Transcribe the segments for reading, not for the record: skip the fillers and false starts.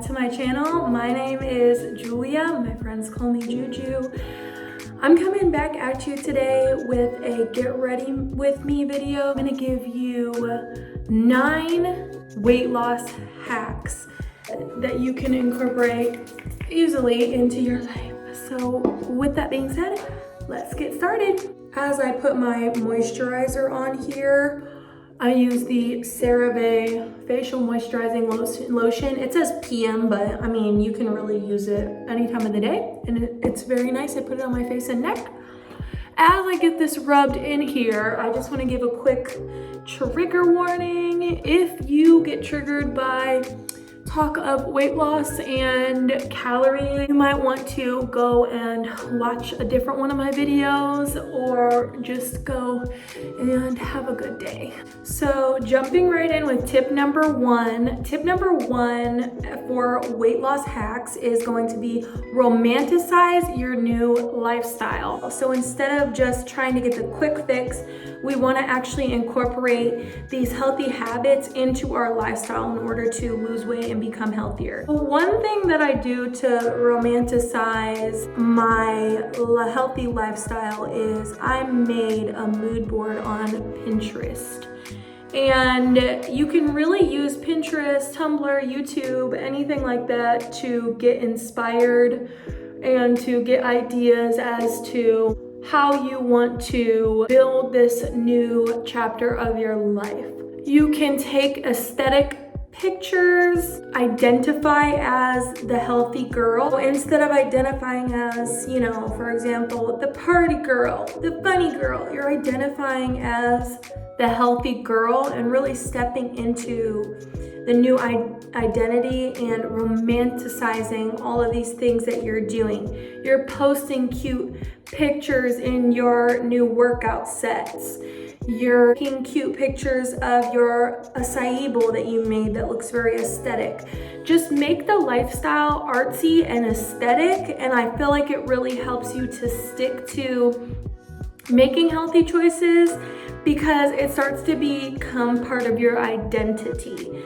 to my channel. My name is Julia. My friends call me JuJu. I'm coming back at you today with a get ready with me video. I'm gonna give you 9 weight loss hacks that you can incorporate easily into your life. So with that being said, let's get started. As I put my moisturizer on here, I use the CeraVe facial moisturizing lotion. It says PM, but I mean, you can really use it any time of the day, and it's very nice. I put it on my face and neck. As I get this rubbed in here, I just want to give a quick trigger warning. If you get triggered by talk of weight loss and calories, you might want to go and watch a different one of my videos or just go and have a good day. So jumping right in with tip number one. Tip number one for weight loss hacks is going to be romanticize your new lifestyle. So instead of just trying to get the quick fix, we want to actually incorporate these healthy habits into our lifestyle in order to lose weight and become healthier. One thing that I do to romanticize my healthy lifestyle is I made a mood board on Pinterest. And you can really use Pinterest, Tumblr, YouTube, anything like that to get inspired and to get ideas as to how you want to build this new chapter of your life. You can take aesthetic pictures, identify as the healthy girl instead of identifying as, you know, for example, the party girl, the funny girl. You're identifying as the healthy girl and really stepping into the new identity and romanticizing all of these things that you're doing. You're posting cute pictures in your new workout sets. You're taking cute pictures of your acai bowl that you made that looks very aesthetic. Just make the lifestyle artsy and aesthetic, and I feel like it really helps you to stick to making healthy choices because it starts to become part of your identity.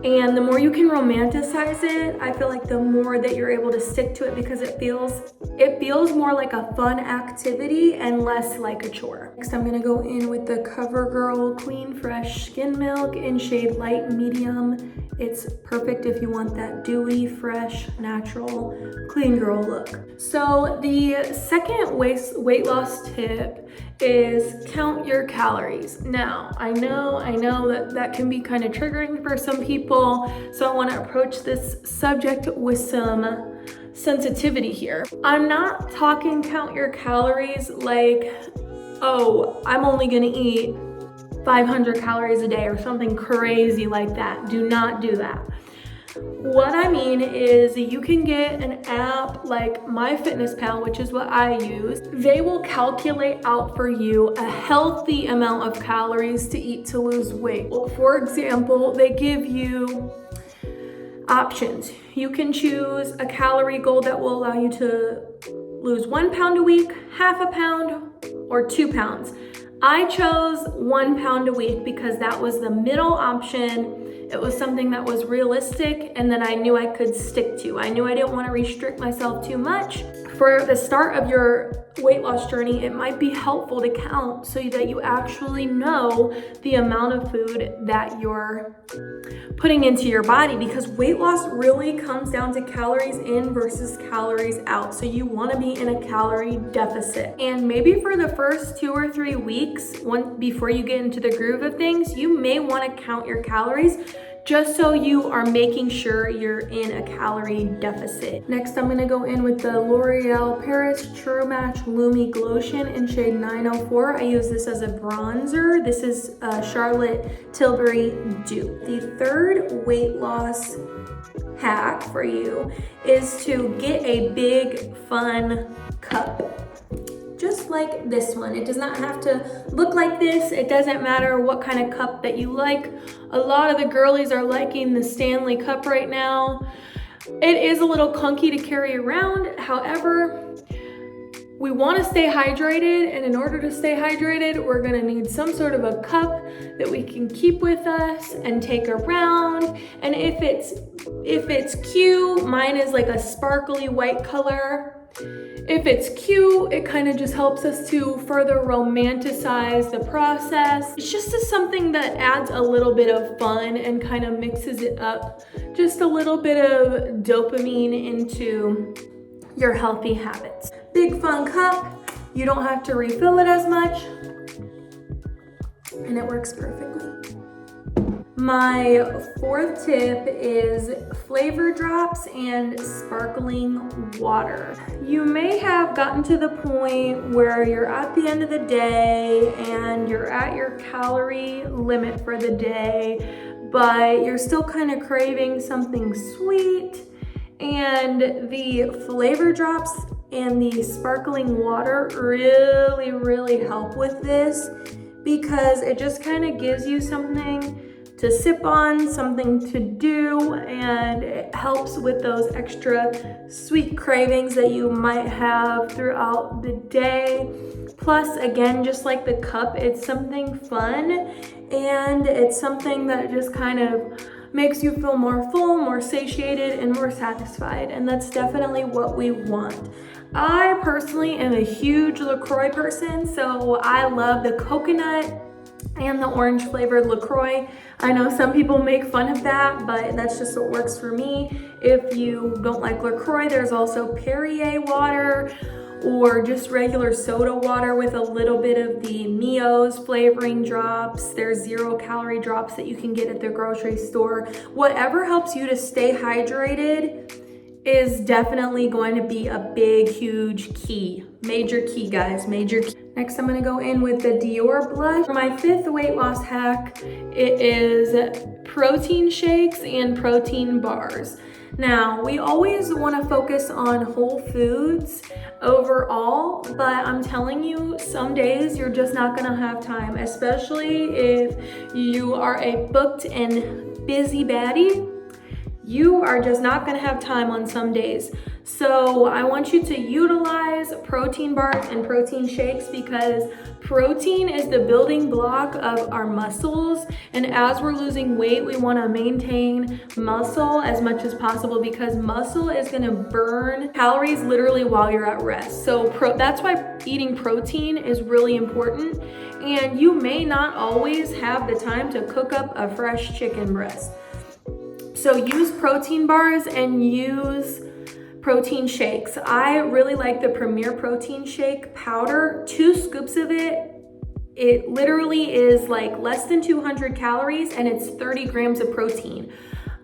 And the more you can romanticize it, I feel like the more that you're able to stick to it because it feels more like a fun activity and less like a chore. Next, I'm gonna go in with the CoverGirl Clean Fresh Skin Milk in shade light medium. It's perfect if you want that dewy, fresh, natural, clean girl look. So the second weight loss tip is count your calories. Now, I know that can be kind of triggering for some people, so I want to approach this subject with some sensitivity here. I'm not talking count your calories like, oh, I'm only gonna eat 500 calories a day or something crazy like that. Do not do that. What I mean is you can get an app like MyFitnessPal, which is what I use. They will calculate out for you a healthy amount of calories to eat to lose weight. For example, they give you options. You can choose a calorie goal that will allow you to lose 1 pound a week, half a pound, or 2 pounds. I chose 1 pound a week because that was the middle option. It was something that was realistic and that I knew I could stick to. I knew I didn't want to restrict myself too much. For the start of your weight loss journey, it might be helpful to count so that you actually know the amount of food that you're putting into your body, because weight loss really comes down to calories in versus calories out. So you want to be in a calorie deficit. And maybe for the first 2 or 3 weeks, before you get into the groove of things, you may want to count your calories just so you are making sure you're in a calorie deficit. Next, I'm gonna go in with the L'Oreal Paris True Match Lumi Glotion in shade 904. I use this as a bronzer. This is Charlotte Tilbury Dupe. The third weight loss hack for you is to get a big, fun cup. Just like this one. It does not have to look like this. It doesn't matter what kind of cup that you like. A lot of the girlies are liking the Stanley cup right now. It is a little clunky to carry around. However, We want to stay hydrated, and in order to stay hydrated, we're gonna need some sort of a cup that we can keep with us and take around. And if it's cute, mine is like a sparkly white color. If it's cute, it kind of just helps us to further romanticize the process. It's just something that adds a little bit of fun and kind of mixes it up. Just a little bit of dopamine into your healthy habits. Big fun cup, you don't have to refill it as much, and it works perfectly. My fourth tip is flavor drops and sparkling water. You may have gotten to the point where you're at the end of the day and you're at your calorie limit for the day, but you're still kind of craving something sweet, and the flavor drops and the sparkling water really help with this, because it just kind of gives you something to sip on, something to do, and it helps with those extra sweet cravings that you might have throughout the day. Plus, again, just like the cup, it's something fun, and it's something that just kind of makes you feel more full, more satiated, and more satisfied, and that's definitely what we want. I personally am a huge LaCroix person, so I love the coconut and the orange flavored LaCroix. I know some people make fun of that, but that's just what works for me. If you don't like LaCroix, there's also Perrier water, or just regular soda water with a little bit of the Mio's flavoring drops. There's 0-calorie drops that you can get at the grocery store. Whatever helps you to stay hydrated is definitely going to be a big, huge key. Major key, guys, major key. Next, I'm gonna go in with the Dior blush. For my fifth weight loss hack, it is protein shakes and protein bars. Now, we always wanna focus on whole foods overall, but I'm telling you, some days you're just not gonna have time, especially if you are a booked and busy baddie. You are just not gonna have time on some days. So I want you to utilize protein bars and protein shakes, because protein is the building block of our muscles. And as we're losing weight, we wanna maintain muscle as much as possible, because muscle is gonna burn calories literally while you're at rest. So that's why eating protein is really important. And you may not always have the time to cook up a fresh chicken breast. So use protein bars and use protein shakes. I really like the Premier Protein Shake powder. 2 scoops of it. It literally is like less than 200 calories, and it's 30 grams of protein.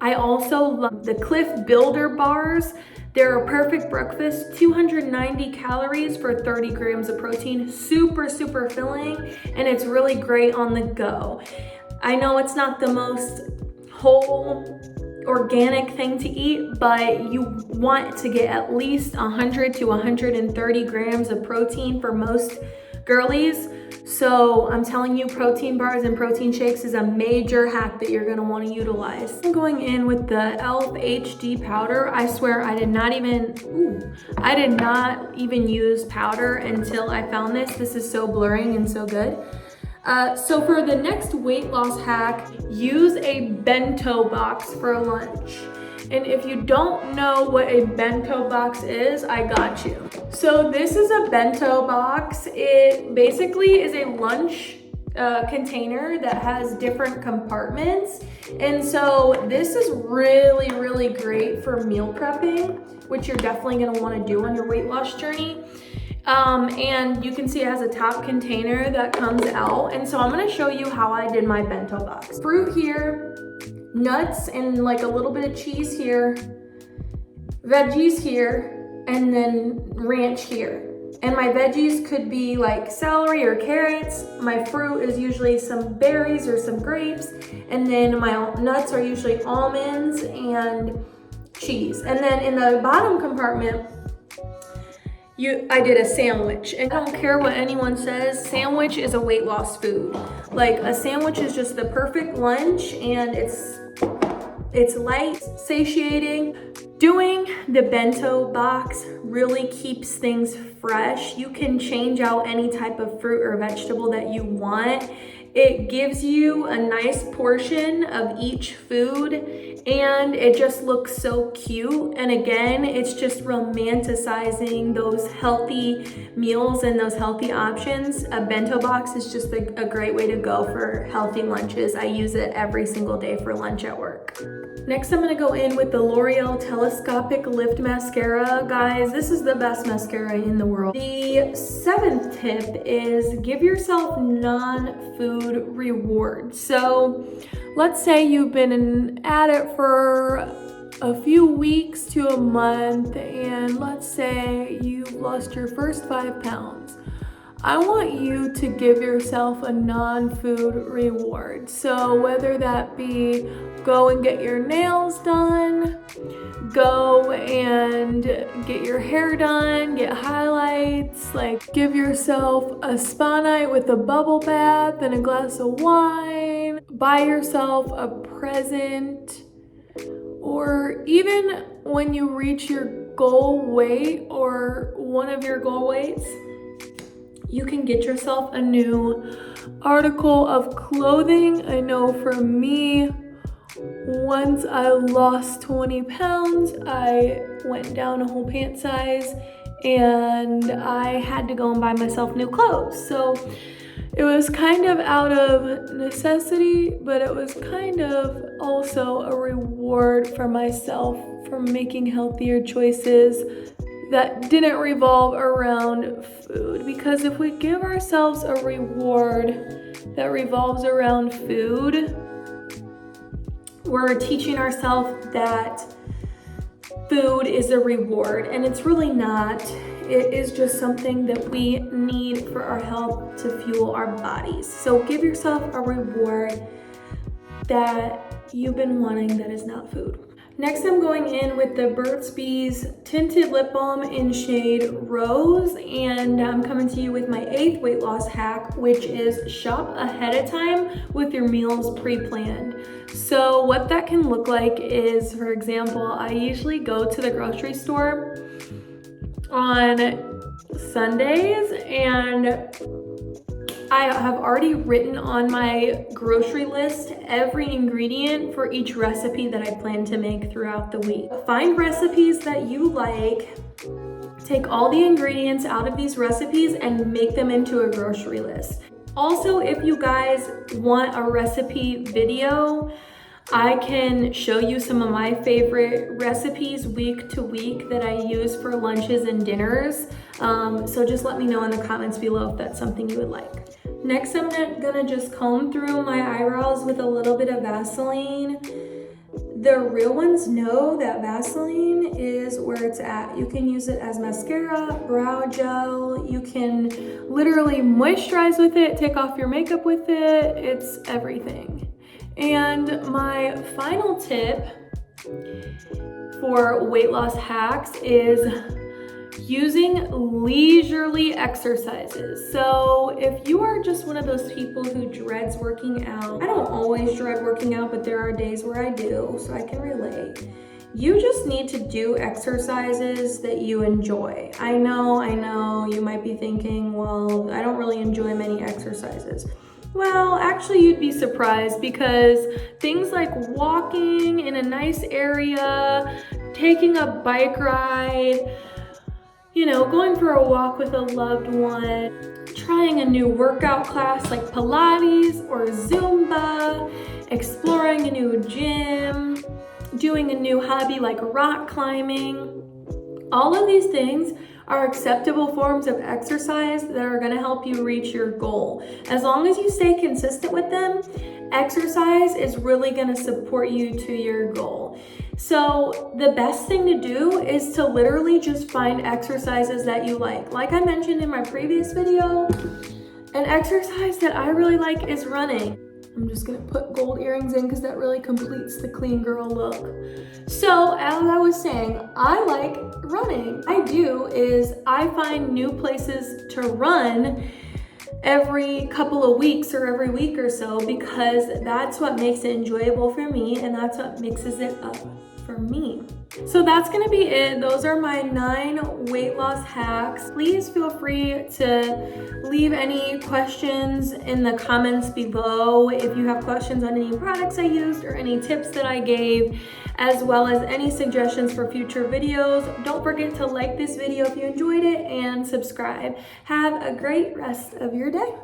I also love the Cliff Builder bars. They're a perfect breakfast, 290 calories for 30 grams of protein. Super filling, and it's really great on the go. I know it's not the most whole organic thing to eat, but you want to get at least 100 to 130 grams of protein for most girlies. So I'm telling you, protein bars and protein shakes is a major hack that you're gonna wanna utilize. I'm going in with the e.l.f. HD powder. I swear I did not even use powder until I found this. This is so blurring and so good. So for the next weight loss hack, use a bento box for lunch. And if you don't know what a bento box is, I got you. So this is a bento box. It basically is a lunch container that has different compartments. And so this is really great for meal prepping, which you're definitely gonna wanna do on your weight loss journey. And you can see it has a top container that comes out. And so I'm gonna show you how I did my bento box. Fruit here, nuts and like a little bit of cheese here, veggies here, and then ranch here. And my veggies could be like celery or carrots. My fruit is usually some berries or some grapes. And then my nuts are usually almonds and cheese. And then in the bottom compartment, I did a sandwich. And I don't care what anyone says, sandwich is a weight loss food. Like, a sandwich is just the perfect lunch, and it's It's light, satiating. Doing the bento box really keeps things fresh. You can change out any type of fruit or vegetable that you want. It gives you a nice portion of each food, and it just looks so cute. And again, it's just romanticizing those healthy meals and those healthy options. A bento box is just a great way to go for healthy lunches. I use it every single day for lunch at work. Next, I'm gonna go in with the L'Oreal Telescopic Lift Mascara. Guys, this is the best mascara in the world. The 7th tip is give yourself non-food rewards. So let's say you've been at it for a few weeks to a month, and let's say you've lost your first 5 pounds. I want you to give yourself a non-food reward. So whether that be go and get your nails done, go and get your hair done, get highlights, like give yourself a spa night with a bubble bath and a glass of wine, buy yourself a present, or even when you reach your goal weight or one of your goal weights, you can get yourself a new article of clothing. I know for me, once I lost 20 pounds, I went down a whole pant size and I had to go and buy myself new clothes. So it was kind of out of necessity, but it was kind of also a reward for myself for making healthier choices that didn't revolve around food. Because if we give ourselves a reward that revolves around food, we're teaching ourselves that food is a reward, and it's really not. It is just something that we need for our health to fuel our bodies. So give yourself a reward that you've been wanting that is not food. Next, I'm going in with the Burt's Bees Tinted Lip Balm in shade Rose, and I'm coming to you with my 8th weight loss hack, which is shop ahead of time with your meals pre-planned. So what that can look like is, for example, I usually go to the grocery store on Sundays, and I have already written on my grocery list every ingredient for each recipe that I plan to make throughout the week. Find recipes that you like, take all the ingredients out of these recipes and make them into a grocery list. Also, if you guys want a recipe video, I can show you some of my favorite recipes week to week that I use for lunches and dinners. So just let me know in the comments below if that's something you would like. Next, I'm gonna just comb through my eyebrows with a little bit of Vaseline. The real ones know that Vaseline is where it's at. You can use it as mascara, brow gel. You can literally moisturize with it, take off your makeup with it. It's everything. And my final tip for weight loss hacks is using leisurely exercises. So if you are just one of those people who dreads working out, I don't always dread working out, but there are days where I do, so I can relate. You just need to do exercises that you enjoy. I know, you might be thinking, well, I don't really enjoy many exercises. Well, actually you'd be surprised, because things like walking in a nice area, taking a bike ride, you know, going for a walk with a loved one, trying a new workout class like Pilates or Zumba, exploring a new gym, doing a new hobby like rock climbing. All of these things are acceptable forms of exercise that are going to help you reach your goal. As long as you stay consistent with them, exercise is really going to support you to your goal. So the best thing to do is to literally just find exercises that you like. Like I mentioned in my previous video, an exercise that I really like is running. I'm just gonna put gold earrings in because that really completes the clean girl look. So as I was saying, I like running. I find new places to run every couple of weeks or every week or so, because that's what makes it enjoyable for me and that's what mixes it up for me. So that's gonna be it. Those are my 9 weight loss hacks. Please feel free to leave any questions in the comments below if you have questions on any products I used or any tips that I gave, as well as any suggestions for future videos. Don't forget to like this video if you enjoyed it and subscribe. Have a great rest of your day.